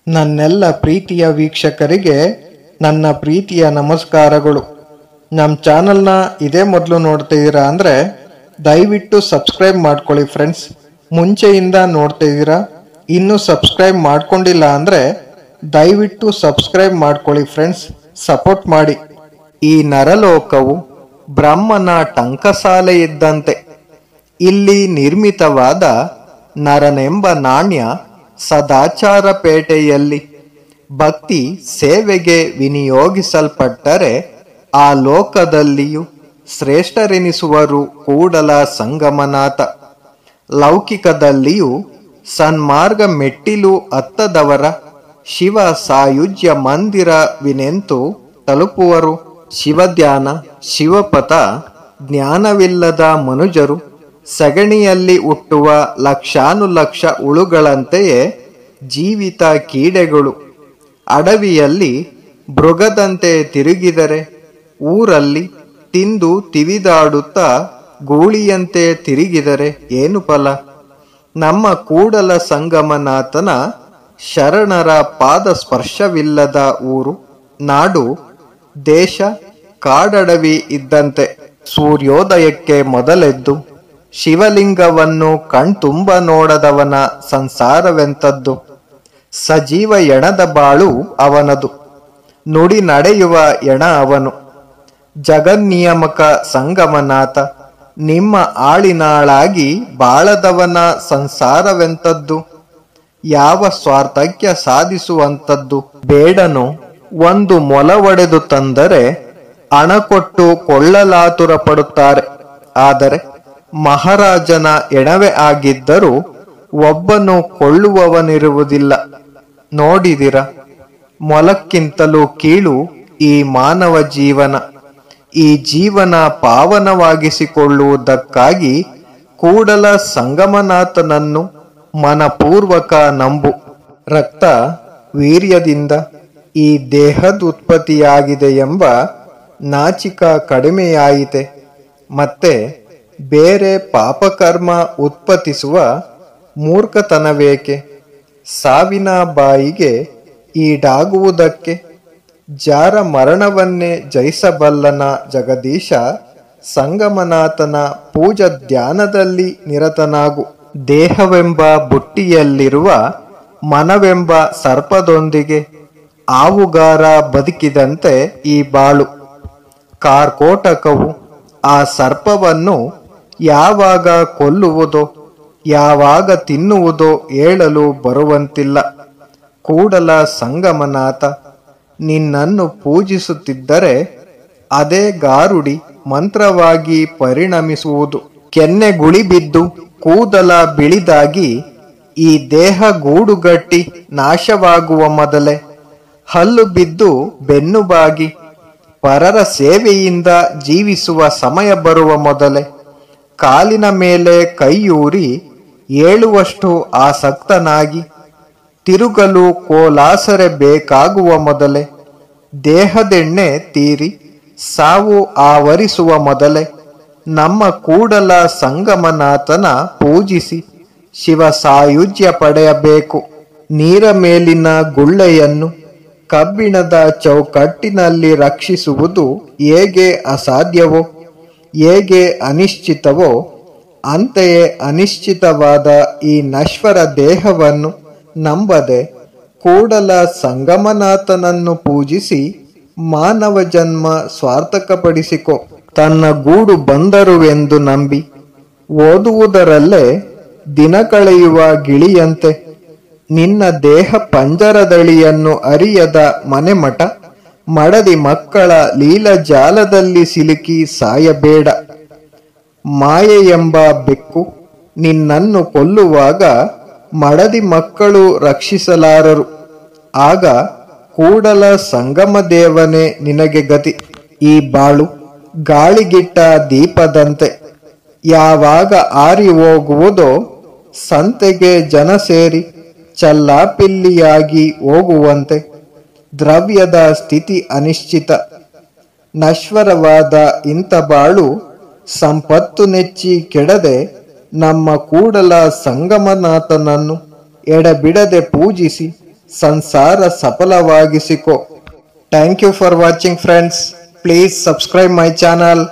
ನನ್ನೆಲ್ಲ ಪ್ರೀತಿಯ ವೀಕ್ಷಕರಿಗೆ ನನ್ನ ಪ್ರೀತಿಯ ನಮಸ್ಕಾರಗಳು. ನಮ್ಮ ಚಾನಲ್ನ ಇದೇ ಮೊದಲು ನೋಡ್ತಿದ್ದೀರಾ ಅಂದರೆ ದಯವಿಟ್ಟು ಸಬ್ಸ್ಕ್ರೈಬ್ ಮಾಡ್ಕೊಳ್ಳಿ ಫ್ರೆಂಡ್ಸ್. ಮುಂಚೆಯಿಂದ ನೋಡ್ತಿದ್ದೀರಾ, ಇನ್ನೂ ಸಬ್ಸ್ಕ್ರೈಬ್ ಮಾಡ್ಕೊಂಡಿಲ್ಲ ಅಂದರೆ ದಯವಿಟ್ಟು ಸಬ್ಸ್ಕ್ರೈಬ್ ಮಾಡ್ಕೊಳ್ಳಿ ಫ್ರೆಂಡ್ಸ್, ಸಪೋರ್ಟ್ ಮಾಡಿ. ಈ ನರಲೋಕವು ಬ್ರಹ್ಮನ ಟಂಕಸಾಲೆ ಇದ್ದಂತೆ. ಇಲ್ಲಿ ನಿರ್ಮಿತವಾದ ನರನೆಂಬ ನಾಣ್ಯ ಸದಾಚಾರ ಪೇಟೆಯಲ್ಲಿ ಭಕ್ತಿ ಸೇವೆಗೆ ವಿನಿಯೋಗಿಸಲ್ಪಟ್ಟರೆ ಆ ಲೋಕದಲ್ಲಿಯೂ ಶ್ರೇಷ್ಠರೆನಿಸುವರು ಕೂಡಲ ಸಂಗಮನಾಥ. ಲೌಕಿಕದಲ್ಲಿಯೂ ಸನ್ಮಾರ್ಗ ಮೆಟ್ಟಿಲು ಹತ್ತದವರ ಶಿವ ಸಾಯುಜ್ಯ ಮಂದಿರವಿನೆಂತು ತಲುಪುವರು. ಶಿವಧ್ಯಾನ ಶಿವಪಥ ಜ್ಞಾನವಿಲ್ಲದ ಮನುಜರು ಸಗಣಿಯಲ್ಲಿ ಹುಟ್ಟುವ ಲಕ್ಷಾನುಲಕ್ಷ ಹುಳುಗಳಂತೆಯೇ ಜೀವಿತ ಕೀಡೆಗಳು. ಅಡವಿಯಲ್ಲಿ ಮೃಗದಂತೆ ತಿರುಗಿದರೆ, ಊರಲ್ಲಿ ತಿಂದು ತಿವಿದಾಡುತ್ತಾ ಗೂಳಿಯಂತೆ ತಿರುಗಿದರೆ ಏನು ಫಲ? ನಮ್ಮ ಕೂಡಲ ಸಂಗಮನಾಥನ ಶರಣರ ಪಾದ ಸ್ಪರ್ಶವಿಲ್ಲದ ಊರು, ನಾಡು, ದೇಶ ಕಾಡಡವಿ ಇದ್ದಂತೆ. ಸೂರ್ಯೋದಯಕ್ಕೆ ಮೊದಲೆದ್ದು ಶಿವಲಿಂಗವನ್ನು ಕಣ್ತುಂಬ ನೋಡದವನ ಸಂಸಾರವೆಂಥದ್ದು? ಸಜೀವ ಎಣದ ಬಾಳು ಅವನದು, ನುಡಿ ನಡೆಯುವ ಎಣ ಅವನು. ಜಗನ್ನಿಯಮಕ ಸಂಗಮನಾಥ ನಿಮ್ಮ ಆಳಿನಾಳಾಗಿ ಬಾಳದವನ ಸಂಸಾರವೆಂಥದ್ದು? ಯಾವ ಸ್ವಾರ್ಥಕ್ಯ ಸಾಧಿಸುವಂಥದ್ದು? ಬೇಡನು ಒಂದು ಮೊಲ ಒಡೆದು ತಂದರೆ ಹಣ ಕೊಟ್ಟು ಕೊಳ್ಳಲಾತುರ ಪಡುತ್ತಾರೆ. ಆದರೆ ಮಹಾರಾಜನ ಎಣವೆ ಆಗಿದ್ದರೂ ಒಬ್ಬನು ಕೊಳ್ಳುವವನಿರುವುದಿಲ್ಲ. ನೋಡಿದಿರ, ಮೊಲಕ್ಕಿಂತಲೂ ಕೀಳು ಈ ಮಾನವ ಜೀವನ. ಈ ಜೀವನ ಪಾವನವಾಗಿಸಿಕೊಳ್ಳುವುದಕ್ಕಾಗಿ ಕೂಡಲ ಸಂಗಮನಾಥನನ್ನು ಮನಪೂರ್ವಕ ನಂಬು. ರಕ್ತ ವೀರ್ಯದಿಂದ ಈ ದೇಹದುತ್ಪತ್ತಿಯಾಗಿದೆ ಎಂಬ ನಾಚಿಕ ಕಡಿಮೆಯಾಯಿತೆ. ಮತ್ತೆ ಬೇರೆ ಪಾಪಕರ್ಮ ಉತ್ಪತ್ತಿಸುವ ಮೂರ್ಖತನವೇಕೆ? ಸಾವಿನ ಬಾಯಿಗೆ ಈಡಾಗುವುದಕ್ಕೆ ಜಾರ ಮರಣವನ್ನೇ ಜಯಿಸಬಲ್ಲನ ಜಗದೀಶ ಸಂಗಮನಾಥನ ಪೂಜ ಧ್ಯಾನದಲ್ಲಿ ನಿರತನಾಗು. ದೇಹವೆಂಬ ಬುಟ್ಟಿಯಲ್ಲಿರುವ ಮನವೆಂಬ ಸರ್ಪದೊಂದಿಗೆ ಆವುಗಾರ ಬದುಕಿದಂತೆ ಈ ಬಾಳು. ಕಾರ್ಕೋಟಕವು ಆ ಸರ್ಪವನ್ನು ಯಾವಾಗ ಕೊಲ್ಲುವುದೋ ಯಾವಾಗ ತಿನ್ನುವುದೋ ಹೇಳಲು ಬರುವಂತಿಲ್ಲ. ಕೂಡಲ ಸಂಗಮನಾಥ ನಿನ್ನನ್ನು ಪೂಜಿಸುತ್ತಿದ್ದರೆ ಅದೇ ಗಾರುಡಿ ಮಂತ್ರವಾಗಿ ಪರಿಣಮಿಸುವುದು. ಕೆನ್ನೆಗುಳಿ ಬಿದ್ದು ಕೂದಲ ಬಿಳಿದಾಗಿ ಈ ದೇಹ ಗೂಡುಗಟ್ಟಿ ನಾಶವಾಗುವ ಮೊದಲೇ, ಹಲ್ಲು ಬಿದ್ದು ಬೆನ್ನುಬಾಗಿ ಪರರ ಸೇವೆಯಿಂದ ಜೀವಿಸುವ ಸಮಯ ಬರುವ ಮೊದಲೇ, ಕಾಲಿನ ಮೇಲೆ ಕೈಯೂರಿ ಏಳುವಷ್ಟು ಆಸಕ್ತನಾಗಿ ತಿರುಗಲು ಕೋಲಾಸರೆ ಬೇಕಾಗುವ ಮೊದಲೇ, ದೇಹದೆಣ್ಣೆ ತೀರಿ ಸಾವು ಆವರಿಸುವ ಮೊದಲೇ ನಮ್ಮ ಕೂಡಲ ಸಂಗಮನಾಥನ ಪೂಜಿಸಿ ಶಿವ ಸಾಯುಜ್ಯ ಪಡೆಯಬೇಕು. ನೀರ ಮೇಲಿನ ಗುಳ್ಳೆಯನ್ನು ಕಬ್ಬಿಣದ ಚೌಕಟ್ಟಿನಲ್ಲಿ ರಕ್ಷಿಸುವುದು ಹೇಗೆ ಅಸಾಧ್ಯವೋ, ಹೇಗೆ ಅನಿಶ್ಚಿತವೋ, ಅಂತೆಯೇ ಅನಿಶ್ಚಿತವಾದ ಈ ನಶ್ವರ ದೇಹವನ್ನು ನಂಬದೆ ಕೂಡಲ ಸಂಗಮನಾಥನನ್ನು ಪೂಜಿಸಿ ಮಾನವ ಜನ್ಮ ಸ್ವಾರ್ಥಕಪಡಿಸಿಕೊ. ತನ್ನ ಗೂಡು ಬಂದರುವೆಂದು ನಂಬಿ ಓದುವುದರಲ್ಲೇ ದಿನ ಕಳೆಯುವ ಗಿಳಿಯಂತೆ ನಿನ್ನ ದೇಹ ಪಂಜರದಳಿಯನ್ನು ಅರಿಯದ ಮನೆಮಠ ಮಡದಿ ಮಕ್ಕಳ ಲೀಲಜಾಲದಲ್ಲಿ ಸಿಲುಕಿ ಸಾಯಬೇಡ. ಮಾಯೆ ಎಂಬ ಬೆಕ್ಕು ನಿನ್ನನ್ನು ಕೊಲ್ಲುವಾಗ ಮಡದಿ ಮಕ್ಕಳು ರಕ್ಷಿಸಲಾರರು. ಆಗ ಕೂಡಲ ಸಂಗಮದೇವನೇ ನಿನಗೆ ಗತಿ. ಈ ಬಾಳು ಗಾಳಿಗಿಟ್ಟ ದೀಪದಂತೆ. ಯಾವಾಗ ಆರಿ ಹೋಗುವುದೋ ಸಂತೆಗೆ ಜನ ಸೇರಿ ಚಲ್ಲಾಪಿಲ್ಲಿಯಾಗಿ ಹೋಗುವಂತೆ. ದ್ರವ್ಯದ ಸ್ಥಿತಿ ಅನಿಶ್ಚಿತ, ನಶ್ವರವಾದ ಇಂಥ ಬಾಳು ಸಂಪತ್ತು ನೆಚ್ಚಿ ಕೆಡದೆ ನಮ್ಮ ಕೂಡಲ ಸಂಗಮನಾಥನನ್ನು ಎಡಬಿಡದೆ ಪೂಜಿಸಿ ಸಂಸಾರ ಸಫಲವಾಗಿಸಿಕೊ. Thank you for watching friends. Please subscribe my channel.